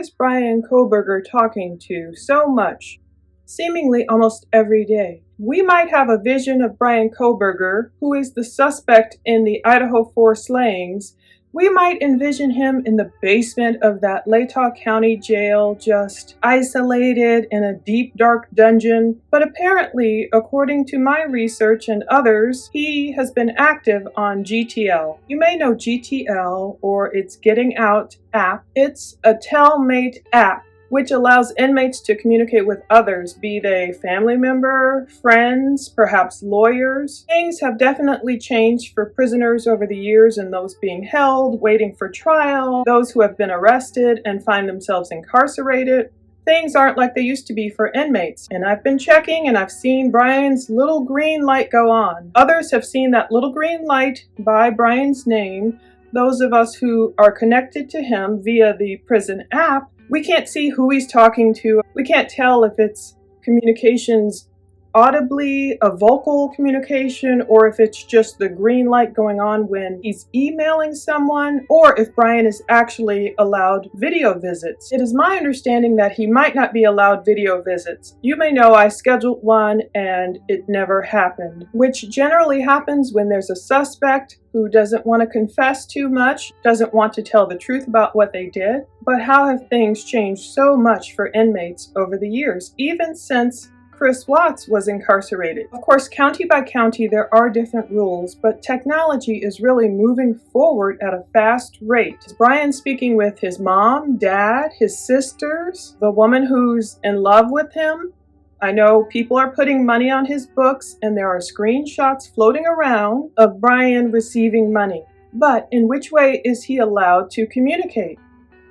is Bryan Kohberger talking to so much, seemingly almost every day? We might have a vision of Bryan Kohberger, who is the suspect in the Idaho 4 slayings. We might envision him in the basement of that Latah County jail, just isolated in a deep, dark dungeon. But apparently, according to my research and others, he has been active on GTL. You may know GTL, or its Getting Out app. It's a Telmate app which allows inmates to communicate with others, be they family member, friends, perhaps lawyers. Things have definitely changed for prisoners over the years, and those being held, waiting for trial, those who have been arrested and find themselves incarcerated. Things aren't like they used to be for inmates. And I've been checking and I've seen Bryan's little green light go on. Others have seen that little green light by Bryan's name. Those of us who are connected to him via the prison app, we can't see who he's talking to. We can't tell if it's communications audibly, a vocal communication, or if it's just the green light going on when he's emailing someone, or if Bryan is actually allowed video visits. It is my understanding that he might not be allowed video visits. You may know I scheduled one and it never happened, which generally happens when there's a suspect who doesn't want to confess too much, doesn't want to tell the truth about what they did. But how have things changed so much for inmates over the years, even since Chris Watts was incarcerated? Of course, county by county, there are different rules, but technology is really moving forward at a fast rate. Is Bryan speaking with his mom, dad, his sisters, the woman who's in love with him? I know people are putting money on his books, and there are screenshots floating around of Bryan receiving money. But in which way is he allowed to communicate?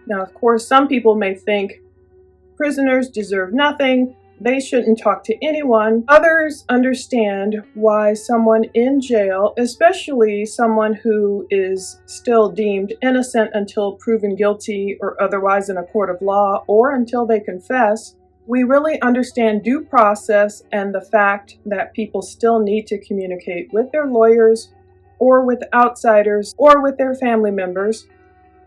Now, of course, some people may think prisoners deserve nothing. They shouldn't talk to anyone. Others understand why someone in jail, especially someone who is still deemed innocent until proven guilty or otherwise in a court of law, or until they confess, we really understand due process and the fact that people still need to communicate with their lawyers or with outsiders or with their family members,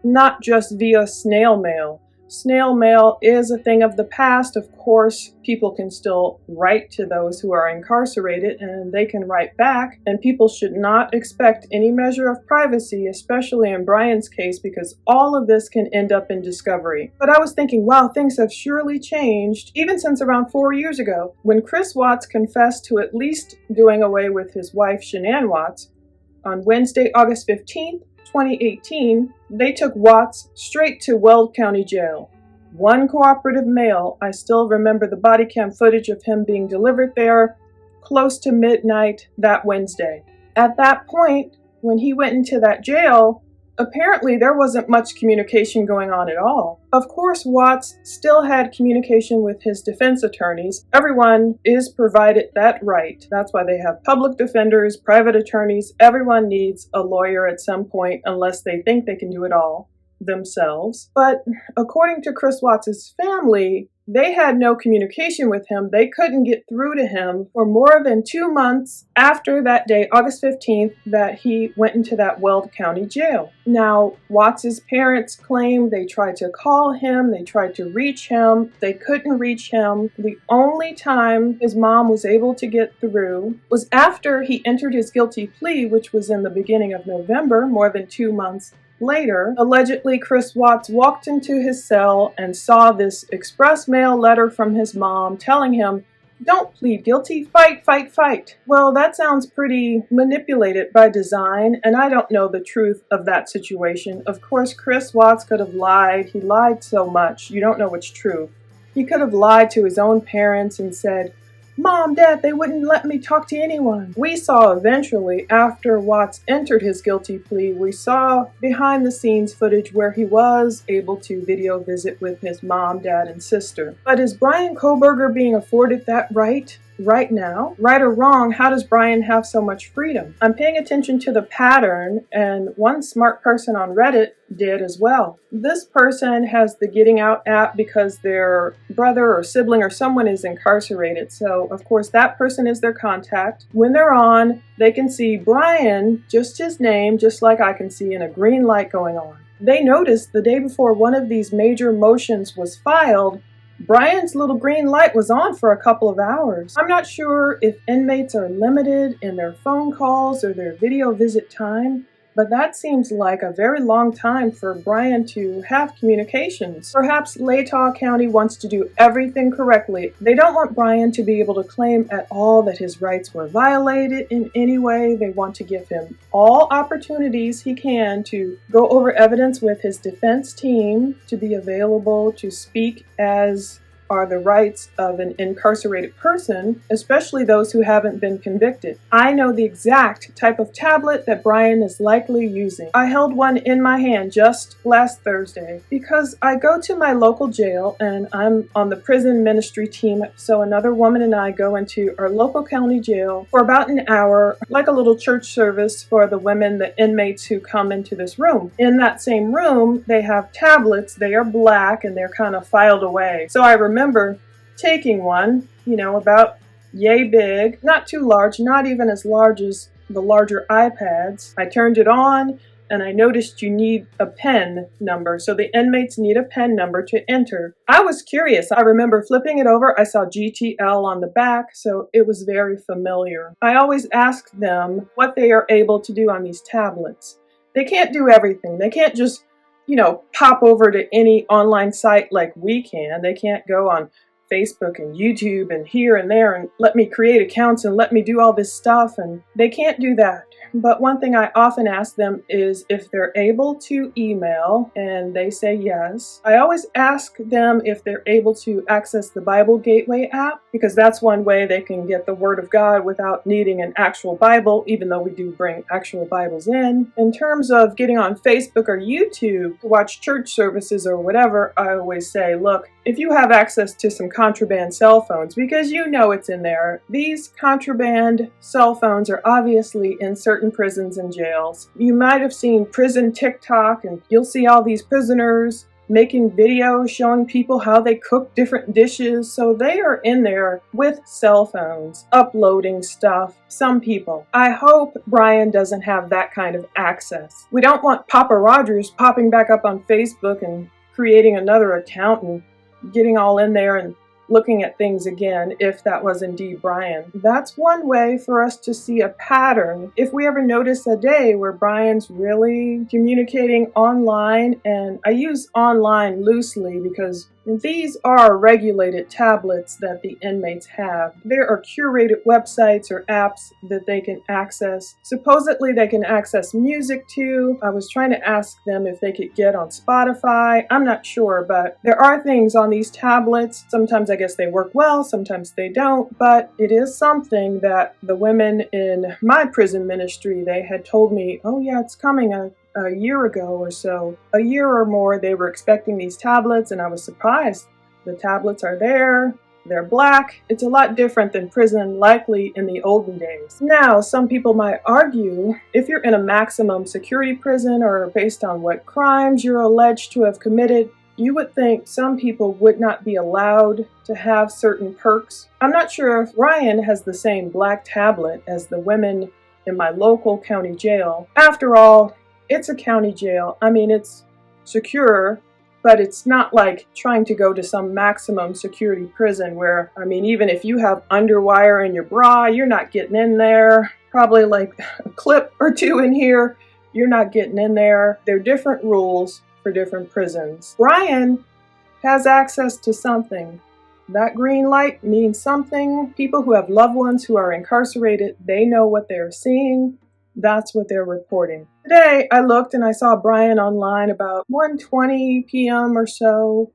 not just via snail mail. Snail mail is a thing of the past. Of course, people can still write to those who are incarcerated, and they can write back, and people should not expect any measure of privacy, especially in Bryan's case, because all of this can end up in discovery. But I was thinking, wow, things have surely changed, even since around 4 years ago, when Chris Watts confessed to at least doing away with his wife, Shanann Watts. On Wednesday, August 15th, 2018, they took Watts straight to Weld County Jail. One cooperative male. I still remember the body cam footage of him being delivered there close to midnight that Wednesday. At that point, when he went into that jail, apparently there wasn't much communication going on at all. Of course, Watts still had communication with his defense attorneys. Everyone is provided that right. That's why they have public defenders, private attorneys. Everyone needs a lawyer at some point, unless they think they can do it all themselves. But according to Chris Watts' family, they had no communication with him. They couldn't get through to him for more than 2 months after that day, August 15th, that he went into that Weld County jail. Now, Watts' parents claim they tried to call him, they tried to reach him, they couldn't reach him. The only time his mom was able to get through was after he entered his guilty plea, which was in the beginning of November, more than 2 months later. Allegedly, Chris Watts walked into his cell and saw this express mail letter from his mom telling him, "Don't plead guilty, fight, fight, fight." Well, that sounds pretty manipulated by design, and I don't know the truth of that situation. Of course, Chris Watts could have lied. He lied so much, you don't know what's true. He could have lied to his own parents and said, "Mom, Dad, they wouldn't let me talk to anyone." We saw eventually, after Watts entered his guilty plea, we saw behind the scenes footage where he was able to video visit with his mom, dad, and sister. But is Bryan Kohberger being afforded that right now? Right or wrong, how does Bryan have so much freedom? I'm paying attention to the pattern, and one smart person on Reddit did as well. This person has the Getting Out app because their brother or sibling or someone is incarcerated. So, of course, that person is their contact. When they're on, they can see Bryan, just his name, just like I can see, and a green light going on. They noticed the day before one of these major motions was filed, Bryan's little green light was on for a couple of hours. I'm not sure if inmates are limited in their phone calls or their video visit time, but that seems like a very long time for Bryan to have communications. Perhaps Latah County wants to do everything correctly. They don't want Bryan to be able to claim at all that his rights were violated in any way. They want to give him all opportunities he can to go over evidence with his defense team, to be available to speak as are the rights of an incarcerated person, especially those who haven't been convicted. I know the exact type of tablet that Bryan is likely using. I held one in my hand just last Thursday because I go to my local jail and I'm on the prison ministry team, so another woman and I go into our local county jail for about an hour, like a little church service for the women, the inmates who come into this room. In that same room, they have tablets. They are black and they're kind of filed away. So I remember taking one, about yay big, not too large, not even as large as the larger iPads. I turned it on and I noticed you need a PIN number. So the inmates need a PIN number to enter. I was curious. I remember flipping it over. I saw GTL on the back, so it was very familiar. I always ask them what they are able to do on these tablets. They can't do everything. They can't just pop over to any online site like we can. They can't go on Facebook and YouTube and here and there and let me create accounts and let me do all this stuff, and they can't do that. But one thing I often ask them is if they're able to email, and they say yes. I always ask them if they're able to access the Bible Gateway app, because that's one way they can get the Word of God without needing an actual Bible, even though we do bring actual Bibles in. In terms of getting on Facebook or YouTube to watch church services or whatever, I always say, look, if you have access to some contraband cell phones, because it's in there, these contraband cell phones are obviously in certain prisons and jails. You might have seen prison TikTok, and you'll see all these prisoners making videos showing people how they cook different dishes. So they are in there with cell phones, uploading stuff. Some people. I hope Bryan doesn't have that kind of access. We don't want Papa Rogers popping back up on Facebook and creating another account and getting all in there and looking at things again, if that was indeed Bryan. That's one way for us to see a pattern. If we ever notice a day where Bryan's really communicating online, and I use online loosely because these are regulated tablets that the inmates have. There are curated websites or apps that they can access. Supposedly they can access music too. I was trying to ask them if they could get on Spotify. I'm not sure, but there are things on these tablets. Sometimes I guess they work well, sometimes they don't, but it is something that the women in my prison ministry, they had told me, oh yeah, it's coming a year ago or so. A year or more, they were expecting these tablets, and I was surprised. The tablets are there. They're black. It's a lot different than prison, likely in the olden days. Now, some people might argue, if you're in a maximum security prison or based on what crimes you're alleged to have committed, you would think some people would not be allowed to have certain perks. I'm not sure if Bryan has the same black tablet as the women in my local county jail. After all, it's a county jail. I mean, it's secure, but it's not like trying to go to some maximum security prison where, even if you have underwire in your bra, you're not getting in there. Probably like a clip or two in here, you're not getting in there. There are different rules for different prisons. Bryan has access to something. That green light means something. People who have loved ones who are incarcerated, they know what they're seeing. That's what they're reporting. Today, I looked and I saw Bryan online about 1:20 p.m. or so.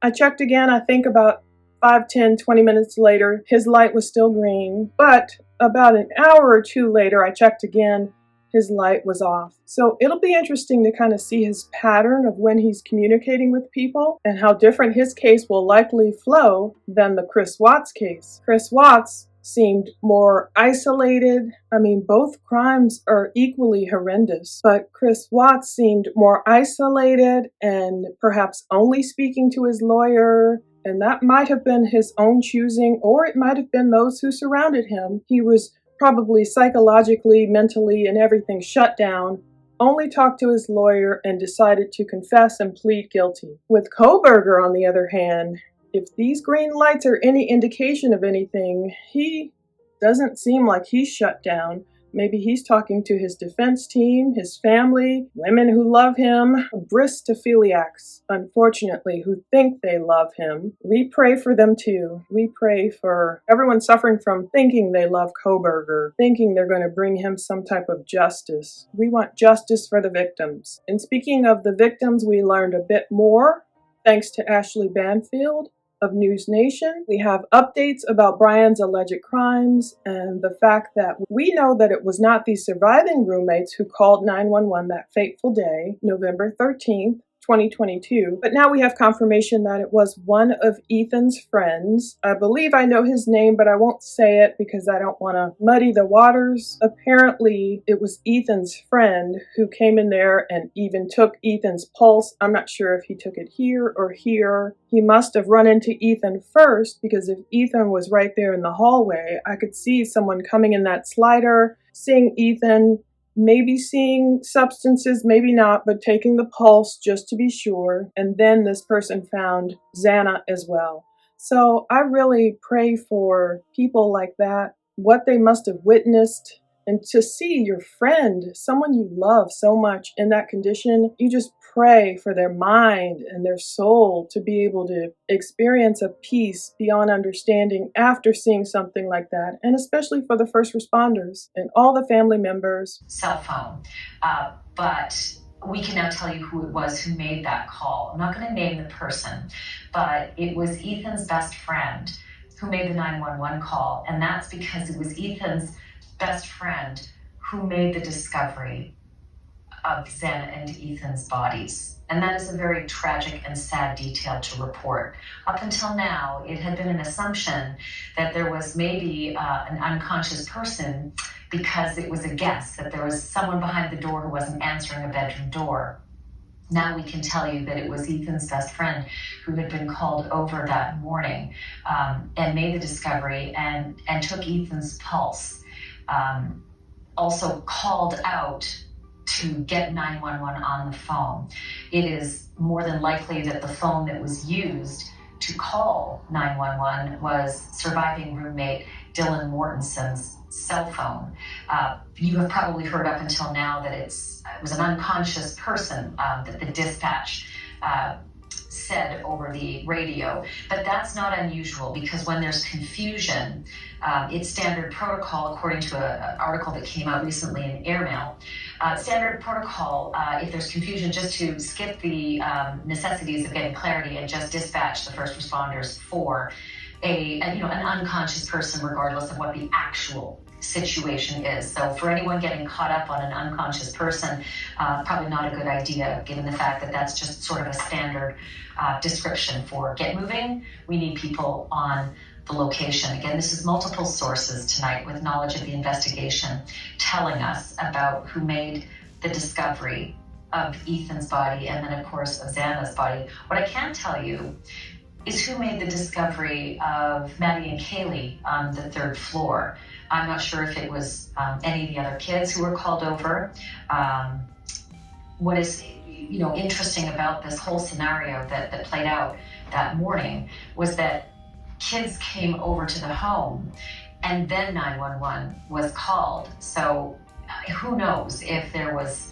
I checked again, I think about 5, 10, 20 minutes later. His light was still green. But about an hour or two later, I checked again. His light was off. So it'll be interesting to kind of see his pattern of when he's communicating with people and how different his case will likely flow than the Chris Watts case. Chris Watts seemed more isolated. Both crimes are equally horrendous, but Chris Watts seemed more isolated and perhaps only speaking to his lawyer, and that might have been his own choosing, or it might have been those who surrounded him. He was probably psychologically, mentally, and everything shut down only talked to his lawyer and decided to confess and plead guilty. With Kohberger, on the other hand, if these green lights are any indication of anything, he doesn't seem like he's shut down. Maybe he's talking to his defense team, his family, women who love him, bristophiliacs, unfortunately, who think they love him. We pray for them too. We pray for everyone suffering from thinking they love Kohberger, thinking they're going to bring him some type of justice. We want justice for the victims. And speaking of the victims, we learned a bit more thanks to Ashley Banfield of News Nation. We have updates about Bryan's alleged crimes and the fact that we know that it was not the surviving roommates who called 911 that fateful day, November 13th, 2022, but now we have confirmation that it was one of Ethan's friends. I believe I know his name, but I won't say it because I don't want to muddy the waters. Apparently, it was Ethan's friend who came in there and even took Ethan's pulse. I'm not sure if he took it here or here. He must have run into Ethan first, because if Ethan was right there in the hallway, I could see someone coming in that slider, seeing Ethan, maybe seeing substances, maybe not, but taking the pulse just to be sure. And then this person found Xana as well. So I really pray for people like that, what they must have witnessed. And to see your friend, someone you love so much, in that condition, you just pray for their mind and their soul to be able to experience a peace beyond understanding after seeing something like that, and especially for the first responders and all the family members. Cell phone, but we can now tell you who it was who made that call. I'm not going to name the person, but it was Ethan's best friend who made the 911 call, and that's because it was Ethan's best friend who made the discovery of Xana and Ethan's bodies. And that is a very tragic and sad detail to report. Up until now, it had been an assumption that there was maybe an unconscious person because it was a guess that there was someone behind the door who wasn't answering a bedroom door. Now we can tell you that it was Ethan's best friend who had been called over that morning and made the discovery and took Ethan's pulse. Also called out to get 911 on the phone. It is more than likely that the phone that was used to call 911 was surviving roommate Dylan Mortenson's cell phone. You have probably heard up until now that it was an unconscious person that the dispatch said over the radio, but that's not unusual, because when there's confusion, it's standard protocol, according to an article that came out recently in Airmail. Standard protocol, if there's confusion, just to skip the necessities of getting clarity and just dispatch the first responders for an unconscious person, regardless of what the actual situation is. So for anyone getting caught up on an unconscious person, probably not a good idea, given the fact that that's just sort of a standard description for get moving. We need people on the location. Again, this is multiple sources tonight with knowledge of the investigation telling us about who made the discovery of Ethan's body and then, of course, of Xana's body. What I can tell you is who made the discovery of Maddie and Kaylee on the third floor. I'm not sure if it was any of the other kids who were called over. What is interesting about this whole scenario that played out that morning was that kids came over to the home and then 911 was called. So who knows if there was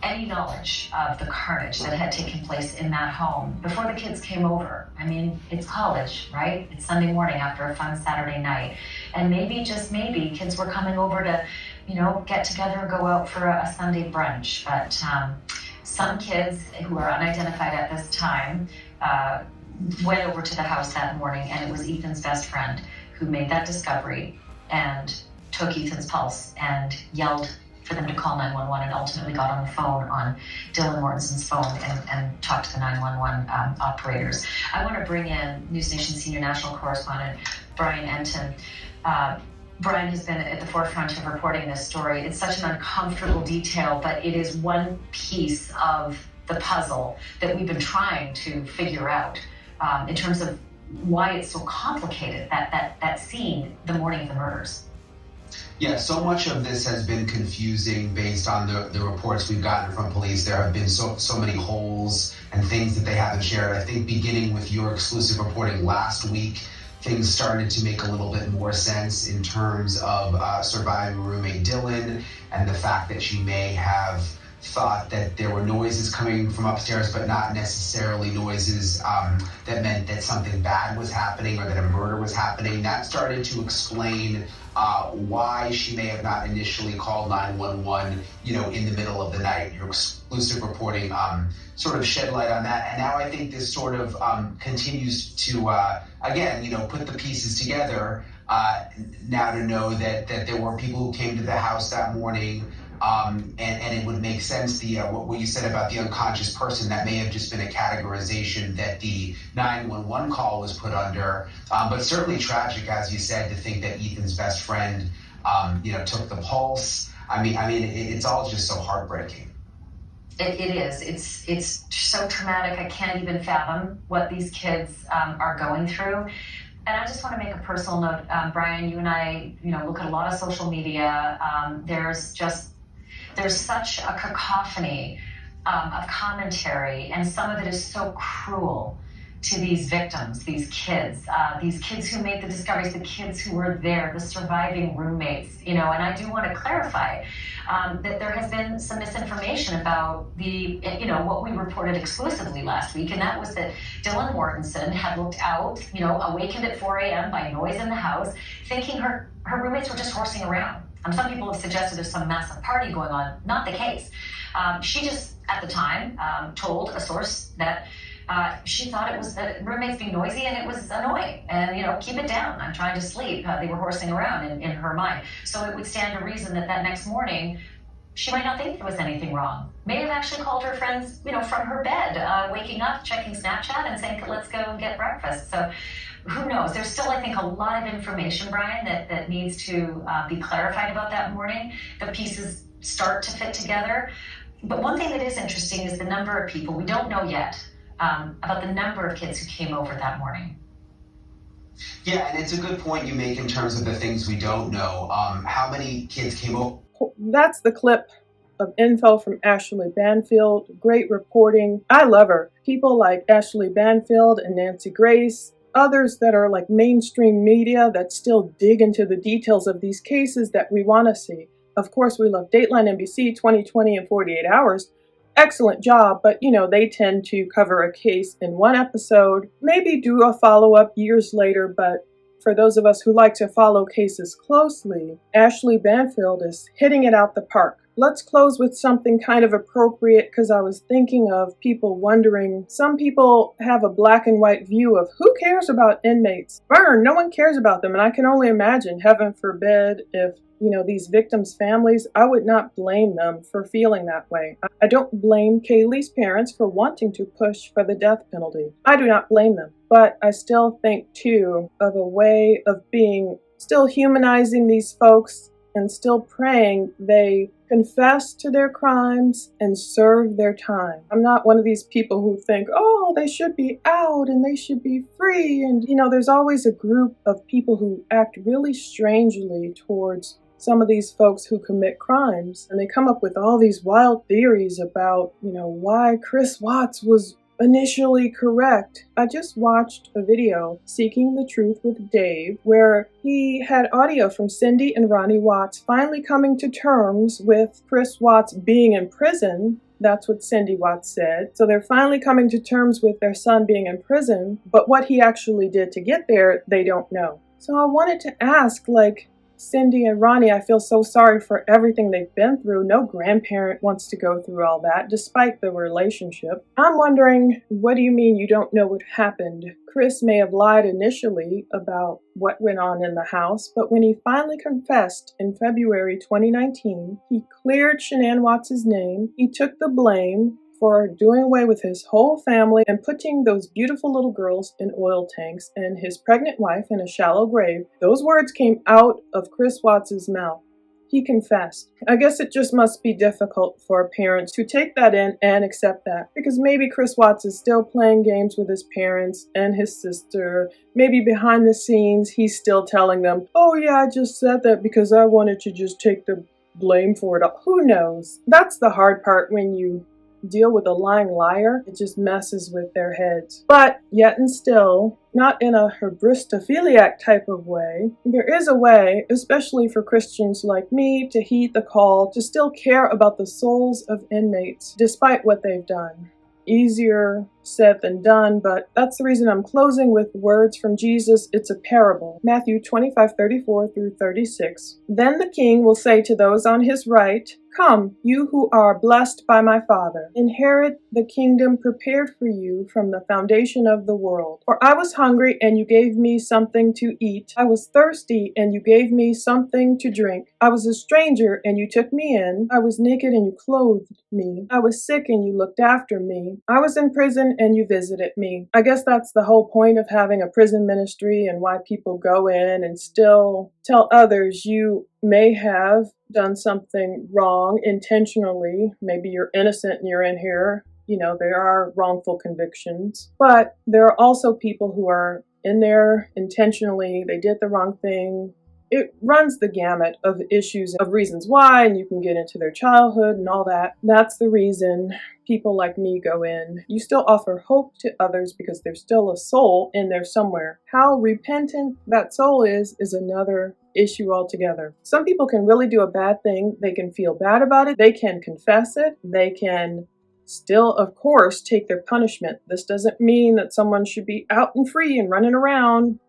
any knowledge of the carnage that had taken place in that home before the kids came over. I mean, it's college, right? It's Sunday morning after a fun Saturday night. And maybe, just maybe, kids were coming over to, get together and go out for a Sunday brunch. But some kids who are unidentified at this time went over to the house that morning, and it was Ethan's best friend who made that discovery and took Ethan's pulse and yelled for them to call 911 and ultimately got on the phone on Dylan Mortenson's phone and talked to the 911 operators. I want to bring in News Nation Senior National Correspondent Bryan Enton. Bryan has been at the forefront of reporting this story. It's such an uncomfortable detail, but it is one piece of the puzzle that we've been trying to figure out in terms of why it's so complicated, that scene the morning of the murders. Yeah, so much of this has been confusing based on the reports we've gotten from police. There have been so many holes and things that they haven't shared. I think beginning with your exclusive reporting last week, things started to make a little bit more sense in terms of surviving roommate Dylan and the fact that she may have thought that there were noises coming from upstairs, but not necessarily noises that meant that something bad was happening or that a murder was happening. That started to explain why she may have not initially called 911, in the middle of the night. Your exclusive reporting sort of shed light on that. And now I think this sort of continues to, again, put the pieces together now to know that there were people who came to the house that morning. And it would make sense, what you said about the unconscious person, that may have just been a categorization that the 911 call was put under. But certainly tragic, as you said, to think that Ethan's best friend, took the pulse. I mean, it's all just so heartbreaking. It is. It's so traumatic. I can't even fathom what these kids are going through. And I just want to make a personal note, Bryan. You and I, look at a lot of social media. There's such a cacophony of commentary, and some of it is so cruel to these victims, these kids who made the discoveries, the kids who were there, the surviving roommates, and I do want to clarify that there has been some misinformation about what we reported exclusively last week, and that was that Dylan Mortensen had looked out, awakened at 4 a.m. by noise in the house, thinking her roommates were just horsing around. Some people have suggested there's some massive party going on. Not the case. She just, at the time, told a source that she thought it was roommates being noisy and it was annoying. And, keep it down. I'm trying to sleep. They were horsing around in her mind. So it would stand to reason that next morning, she might not think there was anything wrong. May have actually called her friends, from her bed, waking up, checking Snapchat and saying, let's go and get breakfast. So who knows? There's still, I think, a lot of information, Bryan, that needs to be clarified about that morning. The pieces start to fit together. But one thing that is interesting is the number of people. We don't know yet about the number of kids who came over that morning. Yeah, and it's a good point you make in terms of the things we don't know. How many kids came over? That's the clip of info from Ashley Banfield. Great reporting. I love her. People like Ashley Banfield and Nancy Grace, others that are like mainstream media that still dig into the details of these cases that we want to see. Of course, we love Dateline NBC, 2020 and 48 Hours. Excellent job, but they tend to cover a case in one episode, maybe do a follow-up years later, but for those of us who like to follow cases closely, Ashley Banfield is hitting it out the park. Let's close with something kind of appropriate, because I was thinking of people wondering, some people have a black and white view of who cares about inmates. Burn, no one cares about them, and I can only imagine, heaven forbid, if these victims' families, I would not blame them for feeling that way. I don't blame Kaylee's parents for wanting to push for the death penalty. I do not blame them. But I still think, too, of a way of still humanizing these folks and still praying they confess to their crimes and serve their time. I'm not one of these people who think, oh, they should be out and they should be free. And, there's always a group of people who act really strangely towards some of these folks who commit crimes. And they come up with all these wild theories about, why Chris Watts was initially correct. I just watched a video, Seeking the Truth with Dave, where he had audio from Cindy and Ronnie Watts finally coming to terms with Chris Watts being in prison. That's what Cindy Watts said. So they're finally coming to terms with their son being in prison, but what he actually did to get there, they don't know. So I wanted to ask, Cindy and Ronnie, I feel so sorry for everything they've been through. No grandparent wants to go through all that, despite the relationship. I'm wondering, what do you mean you don't know what happened? Chris may have lied initially about what went on in the house, but when he finally confessed in February 2019, he cleared Shanann Watts' name. He took the blame for doing away with his whole family and putting those beautiful little girls in oil tanks and his pregnant wife in a shallow grave. Those words came out of Chris Watts' mouth. He confessed. I guess it just must be difficult for parents to take that in and accept that, because maybe Chris Watts is still playing games with his parents and his sister. Maybe behind the scenes he's still telling them, oh yeah, I just said that because I wanted to just take the blame for it all. Who knows? That's the hard part when you deal with a lying liar. It just messes with their heads. But yet and still, not in a hebristophiliac type of way, there is a way, especially for Christians like me, to heed the call to still care about the souls of inmates despite what they've done. Easier said than done, but that's the reason I'm closing with words from Jesus. It's a parable. Matthew 25:34 through 36. Then the king will say to those on his right, come, you who are blessed by my Father, inherit the kingdom prepared for you from the foundation of the world. For I was hungry, and you gave me something to eat. I was thirsty, and you gave me something to drink. I was a stranger, and you took me in. I was naked, and you clothed me. I was sick, and you looked after me. I was in prison, and you visited me. I guess that's the whole point of having a prison ministry and why people go in and still tell others you may have done something wrong intentionally. Maybe you're innocent and you're in here. There are wrongful convictions. But there are also people who are in there intentionally. They did the wrong thing. It runs the gamut of issues, of reasons why, and you can get into their childhood and all that. That's the reason people like me go in. You still offer hope to others because there's still a soul in there somewhere. How repentant that soul is another issue altogether. Some people can really do a bad thing. They can feel bad about it. They can confess it. They can still, of course, take their punishment. This doesn't mean that someone should be out and free and running around,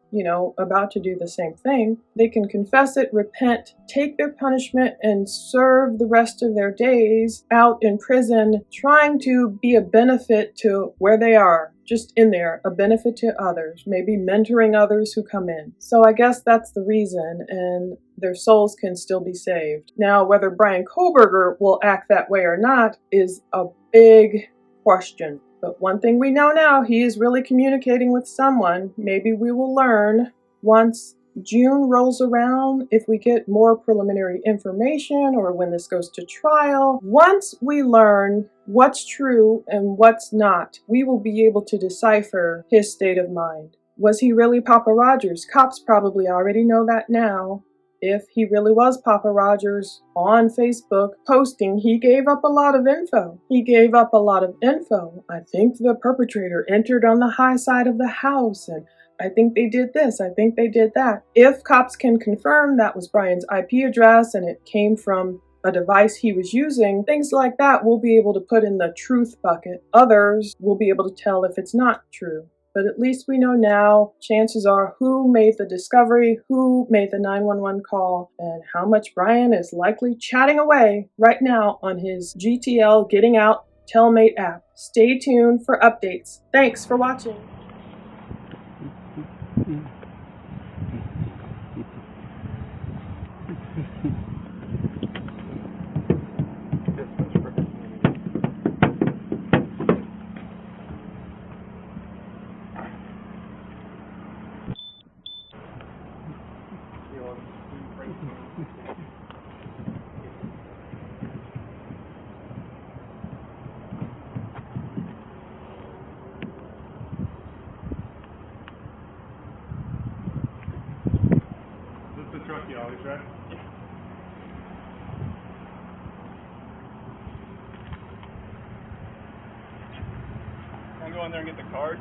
about to do the same thing. They can confess it, repent, take their punishment, and serve the rest of their days out in prison, trying to be a benefit to where they are, just in there, a benefit to others, maybe mentoring others who come in. So I guess that's the reason, and their souls can still be saved. Now, whether Bryan Kohberger will act that way or not is a big question. But one thing we know now, he is really communicating with someone. Maybe we will learn once June rolls around, if we get more preliminary information or when this goes to trial. Once we learn what's true and what's not, we will be able to decipher his state of mind. Was he really Papa Rogers? Cops probably already know that now. If he really was Papa Rogers on Facebook posting, he gave up a lot of info. I think the perpetrator entered on the high side of the house, and I think they did this, I think they did that. If cops can confirm that was Bryan's IP address and it came from a device he was using, things like that we'll be able to put in the truth bucket. Others will be able to tell if it's not true. But at least we know now, chances are, who made the discovery, who made the 911 call, and how much Bryan is likely chatting away right now on his GTL Getting Out Telmate app. Stay tuned for updates. Thanks for watching. This is the truck you always drive? Yeah. I'll go in there and get the card.